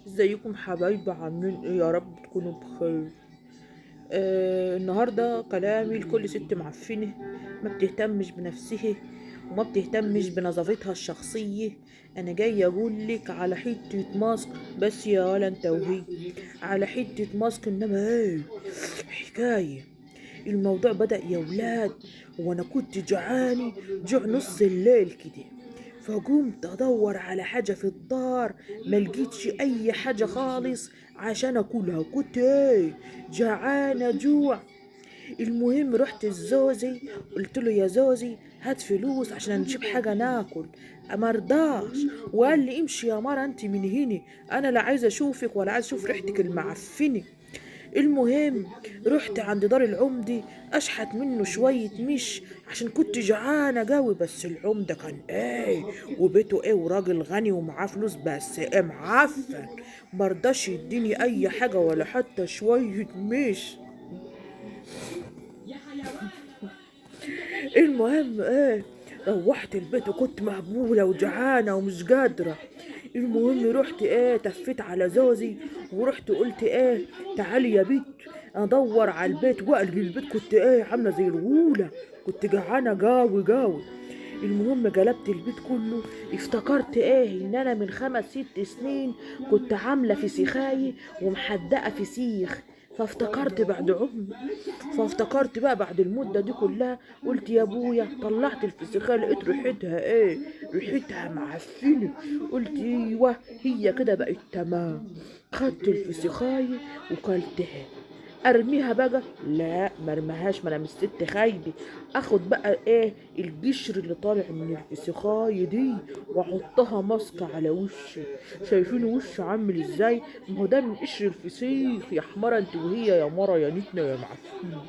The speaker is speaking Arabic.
ازيكم حبايبي؟ عاملين ايه؟ يا رب تكونوا بخير. النهارده كلامي لكل ست معفنه ما بتهتمش بنفسها وما بتهتمش بنظافتها الشخصيه. انا جاي اقول لك على حته ماسك، بس يا ولا انت وهي، على حته ماسك. انما ايه حكايه؟ الموضوع بدأ يا ولاد، وانا كنت جعاني جوع نص الليل كده، فقمت ادور على حاجة في الدار، ما لقيتش اي حاجة خالص عشان اكلها. كنت ايه جعانة جوع. المهم رحت الزوزي، قلت له يا زوزي هات فلوس عشان نجيب حاجة ناكل. مرضاش، وقال لي امشي يا مرة انت من هنا، انا لا عايزة اشوفك ولا عايزة اشوف ريحتك المعفنة. المهم رحت عند دار العمدة اشحت منه شوية مش عشان كنت جعانة قوي، بس العمدة كان ايه وبيته ايه وراجل غني ومعاه فلوس، بس ايه معفن، مرضاش يديني اي حاجة ولا حتى شوية مش. المهم ايه روحت البيت وكنت مهبولة وجعانة ومش قادرة. المهم رحت ايه تفيت على زوزي ورحت قلت ايه تعالي يا بيت ادور على البيت، واقلب البيت كنت ايه عاملة زي الغولة، كنت جعانة قوي قوي. المهم قلبت البيت كله، افتكرت ايه ان انا من 5 6 سنين كنت عاملة فسيخاية ومحدقة فسيخ، فافتكرت بعد فافتكرت بقى بعد المدة دي كلها، قلت يا ابويا طلعت الفسيخة لقيت ريحتها ايه، ريحتها معفنة. قلت ايوه هي كده بقت تمام. خدت الفسيخاية وكلتها. ارميها بقى؟ لا مرميهاش، ما انا مش ست خايبة. اخد بقى ايه القشر اللي طالع من الفسيخاية دي واحطها ماسكة على وشي. شايفين وشي عامل ازاي؟ ما هو ده من قشر الفسيخ يا حمارة انت وهي، يا مرة يا نتنة يا معفنة.